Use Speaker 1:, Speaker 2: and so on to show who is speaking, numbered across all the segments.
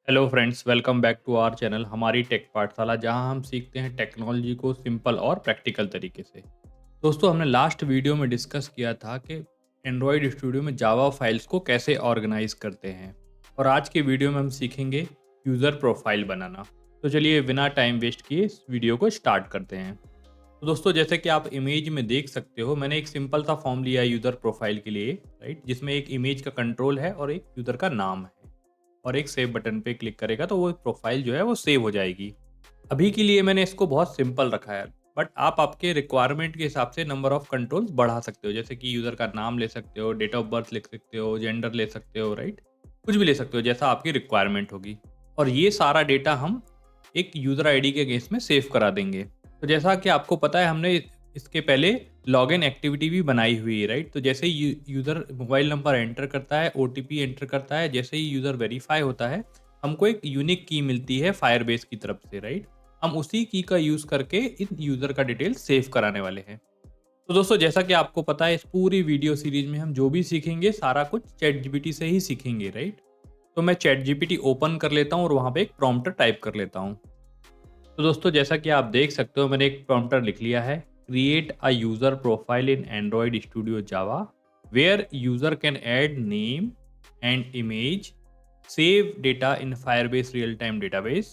Speaker 1: Hello friends, welcome back to our channel हमारी tech Pathshala, जहां हम सीखते हैं टेक्नोलॉजी को सिंपल और प्रैक्टिकल तरीके से। दोस्तों, हमने लास्ट वीडियो में डिस्कस किया था कि एंड्रॉयड स्टूडियो में जावा फाइल्स को कैसे ऑर्गेनाइज करते हैं, और आज के वीडियो में हम सीखेंगे यूज़र प्रोफाइल बनाना। तो चलिए बिना टाइम वेस्ट किए इस वीडियो को स्टार्ट करते हैं। तो दोस्तों, जैसे कि आप इमेज में देख सकते हो, मैंने एक सिंपल सा फॉर्म लिया है यूज़र प्रोफाइल के लिए, राइट, जिसमें एक इमेज का कंट्रोल है और एक यूज़र का नाम है, और एक सेव बटन पे क्लिक करेगा तो वो प्रोफाइल जो है वो सेव हो जाएगी। अभी के लिए मैंने इसको बहुत सिंपल रखा है, बट आप आपके रिक्वायरमेंट के हिसाब से नंबर ऑफ कंट्रोल्स बढ़ा सकते हो। जैसे कि यूज़र का नाम ले सकते हो, डेट ऑफ बर्थ लिख सकते हो, जेंडर ले सकते हो, राइट, कुछ भी ले सकते हो जैसा आपकी रिक्वायरमेंट होगी। और ये सारा डेटा हम एक यूज़र आईडी के केस में सेव करा देंगे। तो जैसा कि आपको पता है, हमने इसके पहले लॉगिन एक्टिविटी भी बनाई हुई है, राइट। तो जैसे ही यूज़र मोबाइल नंबर एंटर करता है, ओटीपी एंटर करता है, जैसे ही यूज़र वेरीफाई होता है, हमको एक यूनिक की मिलती है फायरबेस की तरफ से, राइट। हम उसी की का यूज़ करके इन यूज़र का डिटेल सेव कराने वाले हैं। तो दोस्तों, जैसा कि आपको पता है, इस पूरी वीडियो सीरीज में हम जो भी सीखेंगे सारा कुछ चैट जीपीटी से ही सीखेंगे, राइट। तो मैं चैट जीपीटी ओपन कर लेता हूँ और वहाँ पे एक प्रॉम्प्टर टाइप कर लेता हूँ। तो दोस्तों, जैसा कि आप देख सकते हो, मैंने एक प्रॉम्प्टर लिख लिया है। Create a user profile in Android Studio Java where user can add name and image, save data in Firebase real time database,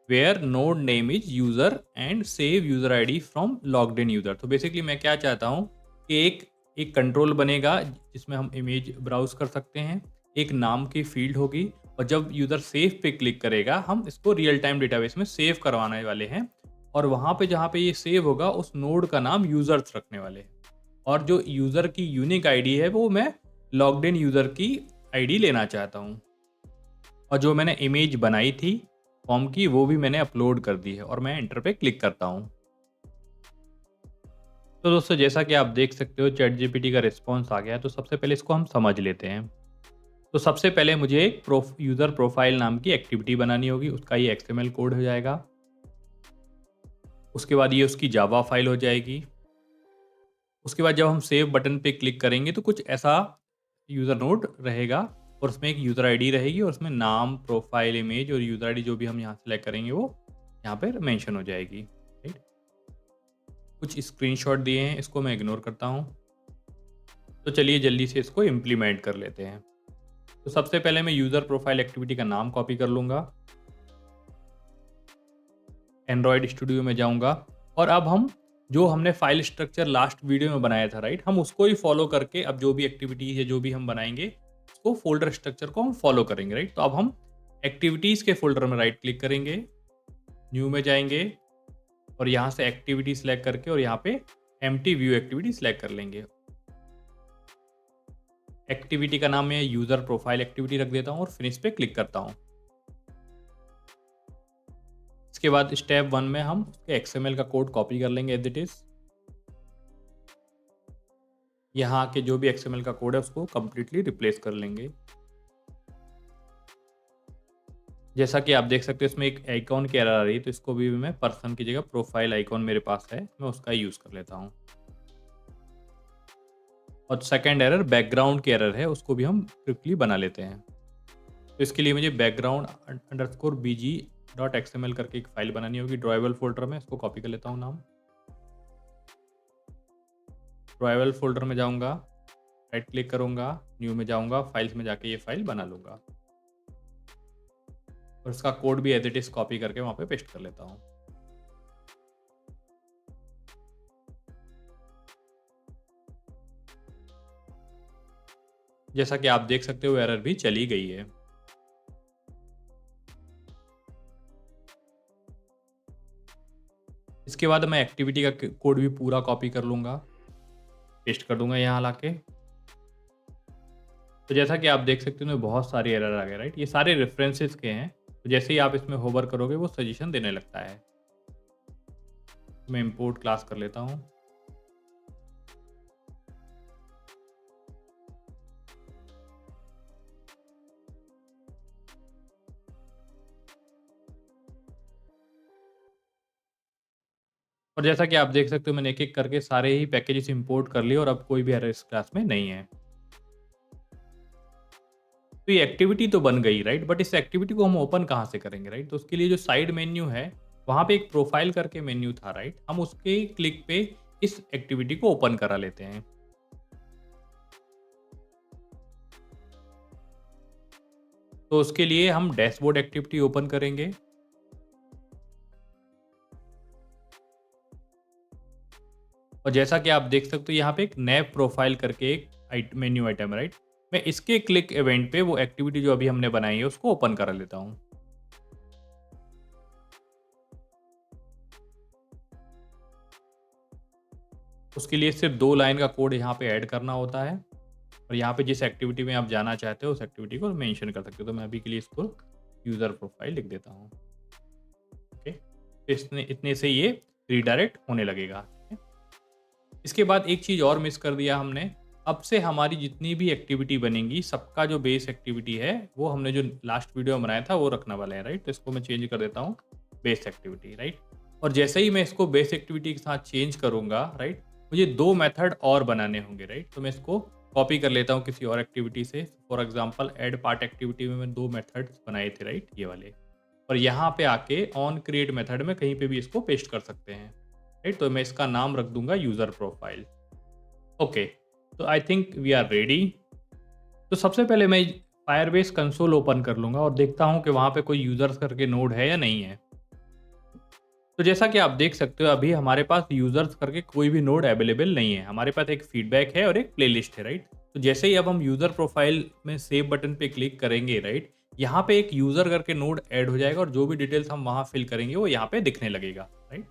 Speaker 1: where node name is user and save user ID from logged in user. तो basically मैं क्या चाहता हूँ कि एक एक control बनेगा जिसमें हम इमेज ब्राउज कर सकते हैं, एक नाम की फील्ड होगी, और जब यूजर सेव पे क्लिक करेगा हम इसको रियल टाइम डेटाबेस में सेव करवाने वाले हैं। और वहाँ पे जहाँ पे ये सेव होगा उस नोड का नाम यूजर्स रखने वाले हैं। और जो यूजर की यूनिक आईडी है वो मैं लॉग्ड इन यूजर की आईडी लेना चाहता हूँ। और जो मैंने इमेज बनाई थी फॉर्म की, वो भी मैंने अपलोड कर दी है, और मैं एंटर पे क्लिक करता हूँ। तो दोस्तों, जैसा कि आप देख सकते हो, चैट जीपीटी का रिस्पॉन्स आ गया है। तो सबसे पहले इसको हम समझ लेते हैं। तो सबसे पहले मुझे एक यूज़र प्रोफाइल नाम की एक्टिविटी बनानी होगी। उसका ये एक्सएमएल कोड हो जाएगा। उसके बाद ये उसकी जावा फाइल हो जाएगी। उसके बाद जब हम सेव बटन पे क्लिक करेंगे तो कुछ ऐसा यूज़र नोड रहेगा, और उसमें एक यूज़र आईडी रहेगी, और उसमें नाम, प्रोफाइल, इमेज और यूज़र आईडी जो भी हम यहाँ सेलेक्ट करेंगे वो यहाँ पर मेंशन हो जाएगी, राइट। कुछ स्क्रीनशॉट दिए हैं, इसको मैं इग्नोर करता हूँ। तो चलिए जल्दी से इसको इम्प्लीमेंट कर लेते हैं। तो सबसे पहले मैं यूज़र प्रोफाइल एक्टिविटी का नाम कॉपी कर लूँगा, एंड्रॉयड स्टूडियो में जाऊँगा, और अब हम जो हमने फाइल स्ट्रक्चर लास्ट वीडियो में बनाया था, राइट, हम उसको ही फॉलो करके अब जो भी एक्टिविटी है, जो भी हम बनाएंगे, उसको फोल्डर स्ट्रक्चर को हम फॉलो करेंगे, राइट। तो अब हम एक्टिविटीज़ के फोल्डर में राइट क्लिक करेंगे, न्यू में जाएंगे, और यहाँ से एक्टिविटी सेलेक्ट करके और यहाँ पे एम्प्टी व्यू एक्टिविटी सेलेक्ट कर लेंगे। एक्टिविटी का नाम मैं यूज़र प्रोफाइल एक्टिविटी रख देता हूँ और फिनिश पे क्लिक करता हूँ। इसके बाद स्टेप 1 में हम उसके एक्सएमएल का कोड कॉपी कर लेंगे एज इट इज़। यहाँ के जो भी एक्सएमएल का कोड है उसको कम्प्लीटली रिप्लेस कर लेंगे। जैसा कि आप देख सकते हो, इसमें एक आइकॉन की एरर आ रही है, तो इसको भी मैं पर्सन की जगह प्रोफाइल आइकॉन मेरे पास है, मैं उसका यूज़ कर लेता हूँ। और सेकंड एरर बैकग्राउंड की एरर है, उसको भी हम क्विकली बना लेते हैं। तो इसके लिए मुझे बैकग्राउंड अंडरस्कोर बीजी डॉट एक्सएमएल करके एक फाइल बनानी होगी ड्राइवल फोल्डर में। इसको कॉपी कर लेता हूँ नाम। ड्राइवल फोल्डर में जाऊँगा, राइट क्लिक करूँगा, न्यू में जाऊँगा, फाइल्स में जाके ये फाइल बना लूँगा, और इसका कोड भी एज इट इज़ कॉपी करके वहाँ पे पेस्ट कर लेता हूँ। जैसा कि आप देख सकते हो, एरर भी चली गई है। इसके बाद मैं एक्टिविटी का कोड भी पूरा कॉपी कर लूँगा, पेस्ट कर दूंगा यहाँ लाके। तो जैसा कि आप देख सकते हो, बहुत सारी एरर आ गए, राइट। ये सारे रेफरेंसेस के हैं, तो जैसे ही आप इसमें होवर करोगे वो सजेशन देने लगता है। मैं इंपोर्ट क्लास कर लेता हूँ। और जैसा कि आप देख सकते हो, मैंने एक एक करके सारे ही पैकेजेस इंपोर्ट कर लिए, और अब कोई भी एरर इस क्लास में नहीं है। तो ये एक्टिविटी तो बन गई, राइट? बट इस एक्टिविटी को हम ओपन कहाँ से करेंगे, राइट? तो उसके लिए जो साइड मेन्यू है, वहाँ पे एक प्रोफाइल करके मेन्यू था, राइट? हम उसके क्लिक पे इस एक्टिविटी को ओपन करा लेते हैं। तो उसके लिए हम डैशबोर्ड एक्टिविटी ओपन करेंगे। और जैसा कि आप देख सकते हो यहाँ पे एक नए प्रोफाइल करके एक मेन्यू आइटम है, राइट? मैं इसके क्लिक इवेंट पे वो एक्टिविटी जो अभी हमने बनाई है उसको ओपन करा लेता हूँ। उसके लिए सिर्फ 2 लाइन का कोड यहाँ पे ऐड करना होता है और यहाँ पे जिस एक्टिविटी में आप जाना चाहते हो उस एक्टिविटी को मेंशन कर सकते हो। तो मैं अभी के लिए इसको यूज़र प्रोफाइल लिख देता हूँ। ओके, तो इसने इतने से ये रीडायरेक्ट होने लगेगा। ठीक है? इसके बाद एक चीज़ और मिस कर दिया हमने। अब से हमारी जितनी भी एक्टिविटी बनेंगी सबका जो बेस एक्टिविटी है वो हमने जो लास्ट वीडियो में बनाया था वो रखने वाले हैं, राइट? तो इसको मैं चेंज कर देता हूँ बेस एक्टिविटी, राइट? और जैसे ही मैं इसको बेस एक्टिविटी के साथ चेंज करूँगा, राइट, मुझे 2 मेथड और बनाने होंगे, राइट? तो मैं इसको कॉपी कर लेता हूँ किसी और एक्टिविटी से। For example add part activity में 2 मेथड्स बनाए थे, राइट, ये वाले। और यहाँ पे आके ऑन क्रिएट मेथड में कहीं पे भी इसको पेस्ट कर सकते हैं, राइट? तो मैं इसका नाम रख दूंगा यूज़र प्रोफाइल। ओके, तो I think we are ready. तो सबसे पहले मैं फायरबेस कंसोल ओपन कर लूँगा और देखता हूँ कि वहाँ पे कोई यूज़र्स करके नोड है या नहीं है। तो जैसा कि आप देख सकते हो अभी हमारे पास यूज़र्स करके कोई भी नोड अवेलेबल नहीं है। हमारे पास एक फीडबैक है और एक प्लेलिस्ट है, राइट? तो जैसे ही अब हम यूज़र प्रोफाइल में सेव बटन पे क्लिक करेंगे, राइट, यहाँ पे एक यूज़र करके नोड ऐड हो जाएगा और जो भी डिटेल्स हम वहाँ फिल करेंगे वो यहाँ पे दिखने लगेगा, राइट?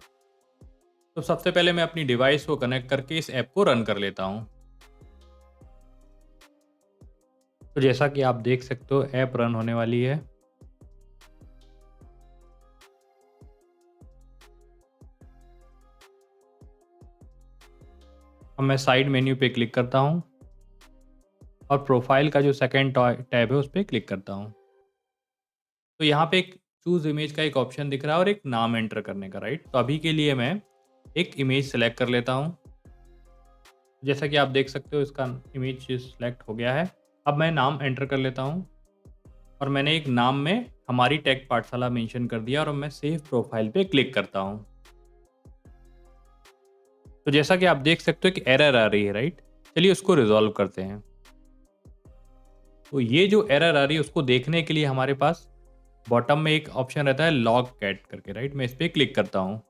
Speaker 1: तो सबसे पहले मैं अपनी डिवाइस को कनेक्ट करके इस ऐप को रन कर लेता हूँ। तो जैसा कि आप देख सकते हो ऐप रन होने वाली है। अब मैं साइड मेन्यू पे क्लिक करता हूँ और प्रोफाइल का जो सेकंड टैब है उस पे क्लिक करता हूँ। तो यहाँ पे एक चूज़ इमेज का एक ऑप्शन दिख रहा है और एक नाम एंटर करने का, राइट? तो अभी के लिए मैं एक इमेज सेलेक्ट कर लेता हूँ। जैसा कि आप देख सकते हो इसका इमेज सेलेक्ट हो गया है। अब मैं नाम एंटर कर लेता हूँ और मैंने एक नाम में हमारी टेक पाठशाला मेंशन कर दिया और अब मैं सेव प्रोफाइल पे क्लिक करता हूँ। तो जैसा कि आप देख सकते हो कि एरर आ रही है, राइट? चलिए उसको रिजॉल्व करते हैं। तो ये जो एरर आ रही है उसको देखने के लिए हमारे पास बॉटम में एक ऑप्शन रहता है लॉग कैट करके, राइट? मैं इस पे क्लिक करता हूँ।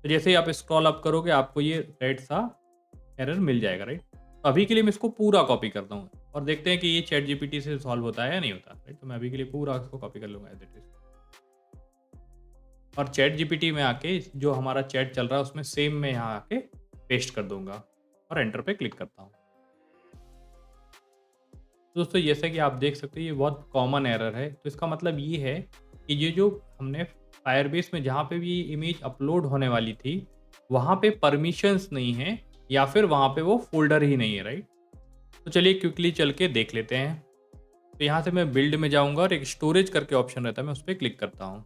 Speaker 1: तो जैसे ही आप स्क्रॉल अप करोगे आपको ये रेड सा एरर मिल जाएगा, राइट? तो अभी के लिए मैं इसको पूरा कॉपी करता हूँ और देखते हैं कि ये चैट जीपीटी से सॉल्व होता है या नहीं होता, राइट? तो मैं अभी के लिए पूरा इसको कॉपी कर लूँगा एज इट इज़ और चैट जीपीटी में आके जो हमारा चैट चल रहा है उसमें सेम मैं यहाँ आके पेस्ट कर दूंगा और एंटर पे क्लिक करता हूँ। तो दोस्तों जैसे कि आप देख सकते हो ये बहुत कॉमन एरर है। तो इसका मतलब ये है कि ये जो हमने फायरबेस में जहाँ पे भी इमेज अपलोड होने वाली थी वहाँ पे परमिशंस नहीं है या फिर वहाँ पे वो फोल्डर ही नहीं है, राइट? तो चलिए क्विकली चल के देख लेते हैं। तो यहाँ से मैं बिल्ड में जाऊँगा और एक स्टोरेज करके ऑप्शन रहता है, मैं उस पर क्लिक करता हूँ।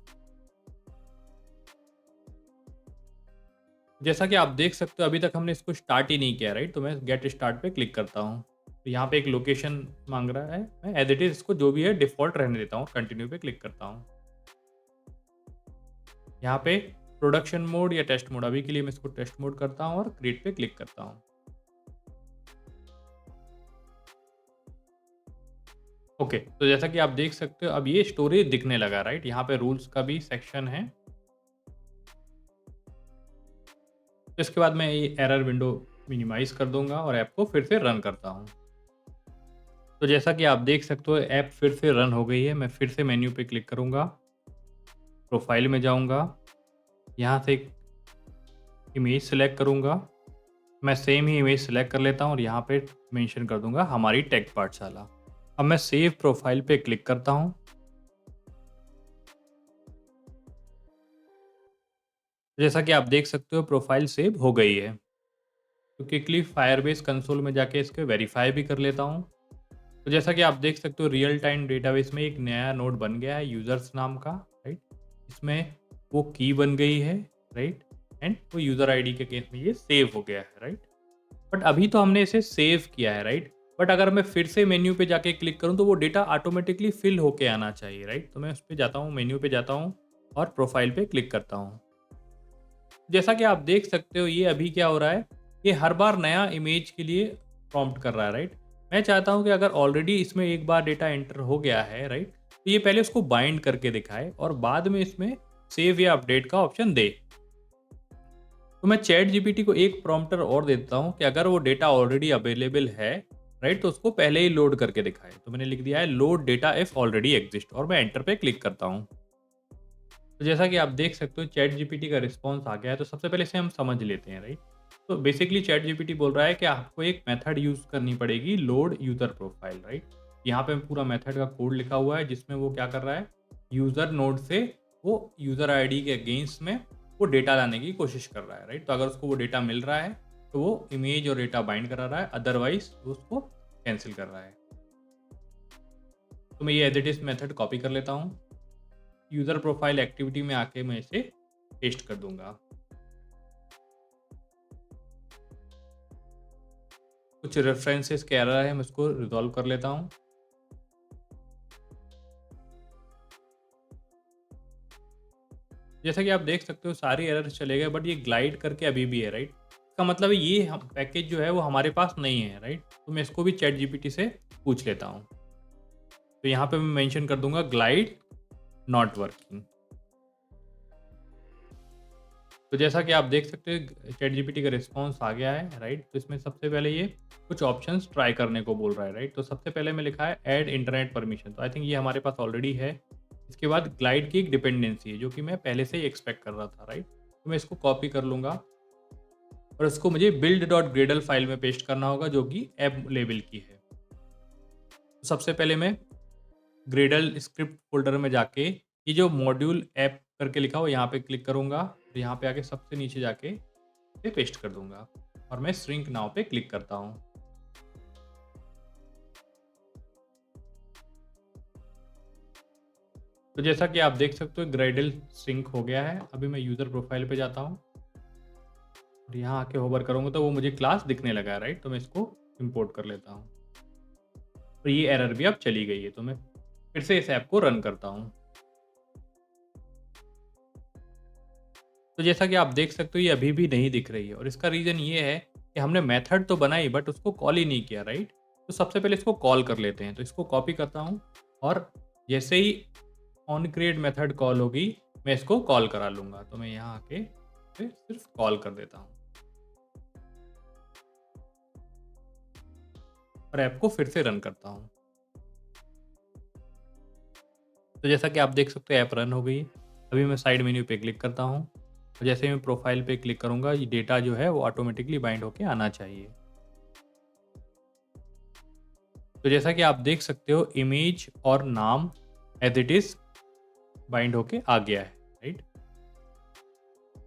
Speaker 1: जैसा कि आप देख सकते हो अभी तक हमने इसको स्टार्ट ही नहीं किया, राइट? तो मैं गेट स्टार्ट पे क्लिक करता हूँ। तो यहाँ पे एक लोकेशन मांग रहा है, मैं एज इट इज़ इसको जो भी है डिफ़ॉल्ट रहने देता हूँ, कंटिन्यू पे क्लिक करता हूँ। यहाँ पे प्रोडक्शन मोड या टेस्ट मोड, अभी के लिए मैं इसको टेस्ट मोड करता हूँ और क्रिएट पे क्लिक करता हूँ। ओके, तो जैसा कि आप देख सकते हो अब ये स्टोरेज दिखने लगा, राइट? यहाँ पे रूल्स का भी सेक्शन है। तो इसके बाद मैं ये एरर विंडो मिनिमाइज़ कर दूंगा और ऐप को फिर से रन करता हूँ। तो जैसा कि आप देख सकते हो ऐप फिर से रन हो गई है। मैं फिर से मेन्यू पे क्लिक करूँगा, प्रोफाइल में जाऊँगा, यहाँ से एक इमेज सेलेक्ट करूँगा। मैं सेम ही इमेज सेलेक्ट कर लेता हूँ और यहाँ पे मेंशन कर दूंगा हमारी टेक पाठशाला। अब मैं सेव प्रोफाइल पे क्लिक करता हूँ। जैसा कि आप देख सकते हो प्रोफाइल सेव हो गई है। तो क्विकली फायरबेस कंसोल में जाके इसके वेरीफाई भी कर लेता हूँ। तो जैसा कि आप देख सकते हो रियल टाइम डेटाबेस में एक नया नोड बन गया है यूज़र्स नाम का, राइट? इसमें वो की बन गई है, राइट? एंड वो यूज़र आईडी के केस में ये सेव हो गया है, राइट। बट अभी तो हमने इसे सेव किया है, राइट। बट अगर मैं फिर से मेन्यू पे जाके क्लिक करूँ तो वो डेटा ऑटोमेटिकली फिल होके आना चाहिए, राइट। तो मैं उस पे जाता हूँ, मेन्यू पे जाता हूँ और प्रोफाइल पे क्लिक करता हूँ। जैसा कि आप देख सकते हो, ये अभी क्या हो रहा है, ये हर बार नया इमेज के लिए प्रॉम्प्ट कर रहा है, राइट। मैं चाहता हूँ कि अगर ऑलरेडी इसमें एक बार डेटा एंटर हो गया है, राइट, तो ये पहले उसको बाइंड करके दिखाए और बाद में इसमें सेव या अपडेट का ऑप्शन दे। तो मैं चैट जीपीटी को एक प्रॉम्प्टर और देता हूँ कि अगर वो डेटा ऑलरेडी अवेलेबल है, राइट, तो उसको पहले ही लोड करके दिखाए। तो मैंने लिख दिया है load data if already exist और मैं एंटर पे क्लिक करता हूँ। तो जैसा कि आप देख सकते हो, चैट जीपीटी का रिस्पॉन्स आ गया है। तो सबसे पहले इसे हम समझ लेते हैं, राइट। तो बेसिकली चैट जीपीटी बोल रहा है कि आपको एक मेथड यूज़ करनी पड़ेगी, लोड यूज़र प्रोफाइल, राइट। यहाँ पे पूरा मेथड का कोड लिखा हुआ है जिसमें वो क्या कर रहा है, यूज़र नोड से वो यूज़र आईडी के अगेंस्ट में वो डेटा लाने की कोशिश कर रहा है, राइट। तो अगर उसको वो डेटा मिल रहा है तो वो इमेज और डेटा बाइंड करा रहा है, अदरवाइज वो उसको कैंसिल कर रहा है। तो मैं ये as it is method copy कर लेता हूँ, यूज़र प्रोफाइल एक्टिविटी में आके मैं इसे पेस्ट कर दूंगा। कुछ रेफरेंसेस के एरर है, मैं उसको रिजॉल्व कर लेता हूँ। जैसा कि आप देख सकते हो, सारे एरर्स चले गए, बट ये ग्लाइड करके अभी भी है, राइट। इसका मतलब है ये पैकेज जो है वो हमारे पास नहीं है, राइट। तो मैं इसको भी चैट जीपीटी से पूछ लेता हूँ। तो यहाँ पे मैं मेंशन कर दूंगा ग्लाइड नॉट वर्किंग। तो जैसा कि आप देख सकते हो, चैट जीपीटी का रिस्पॉन्स आ गया है, राइट। तो इसमें सबसे पहले ये कुछ ऑप्शंस ट्राई करने को बोल रहा है, राइट। तो सबसे पहले में लिखा है ऐड इंटरनेट परमिशन, तो आई थिंक ये हमारे पास ऑलरेडी है। इसके बाद ग्लाइड की एक डिपेंडेंसी है जो कि मैं पहले से ही एक्सपेक्ट कर रहा था, राइट। तो मैं इसको कॉपी कर लूँगा और इसको मुझे build डॉट ग्रेडल फाइल में पेस्ट करना होगा जो कि ऐप लेवल की है। तो सबसे पहले मैं ग्रेडल स्क्रिप्ट फोल्डर में जाके ये जो मॉड्यूल ऐप करके लिखा हो यहाँ पे क्लिक करूँगा और यहाँ पे आके सबसे नीचे जाके इसे पेस्ट कर दूंगा और मैं श्रिंक नाउ पे क्लिक करता हूँ। तो जैसा कि आप देख सकते हो, ग्रेडल श्रिंक हो गया है। अभी मैं यूज़र प्रोफाइल पे जाता हूँ और यहाँ आके होवर करूँगा तो वो मुझे क्लास दिखने लगा है, राइट। तो मैं इसको इंपोर्ट कर लेता हूँ और ये एरर भी अब चली गई है। तो मैं फिर से इस ऐप को रन करता हूँ। तो जैसा कि आप देख सकते हो, ये अभी भी नहीं दिख रही है और इसका रीज़न ये है कि हमने मेथड तो बनाई बट उसको कॉल ही नहीं किया, राइट। तो सबसे पहले इसको कॉल कर लेते हैं। तो इसको कॉपी करता हूँ और जैसे ही ऑन क्रिएट मेथड कॉल होगी मैं इसको कॉल करा लूँगा। तो मैं यहाँ आके इसे सिर्फ कॉल कर देता हूँ और ऐप को फिर से रन करता हूँ। तो जैसा कि आप देख सकते हो, ऐप रन हो गई। अभी मैं साइड मेन्यू पे क्लिक करता हूँ और जैसे ही मैं प्रोफाइल पे क्लिक करूँगा, ये डेटा जो है वो ऑटोमेटिकली बाइंड होके आना चाहिए। तो जैसा कि आप देख सकते हो, इमेज और नाम एज इट इज बाइंड होके आ गया है, राइट।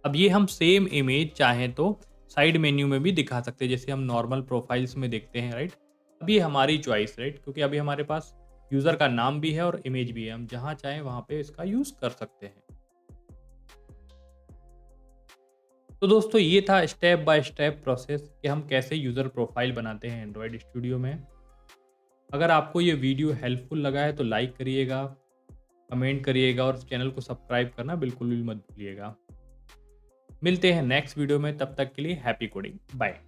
Speaker 1: अब ये हम सेम इमेज चाहें तो साइड मेन्यू में भी दिखा सकते हैं, जैसे हम नॉर्मल प्रोफाइल्स में देखते हैं, राइट। अब ये हमारी चॉइस, राइट, क्योंकि अभी हमारे पास यूज़र का नाम भी है और इमेज भी है। हम जहाँ चाहें वहाँ पे इसका यूज़ कर सकते हैं। तो दोस्तों, ये था स्टेप बाय स्टेप प्रोसेस कि हम कैसे यूज़र प्रोफाइल बनाते हैं एंड्रॉयड स्टूडियो में। अगर आपको ये वीडियो हेल्पफुल लगा है तो लाइक करिएगा, कमेंट करिएगा और चैनल को सब्सक्राइब करना बिल्कुल भी मत भूलिएगा। मिलते हैं नेक्स्ट वीडियो में, तब तक के लिए हैप्पी कोडिंग, बाय।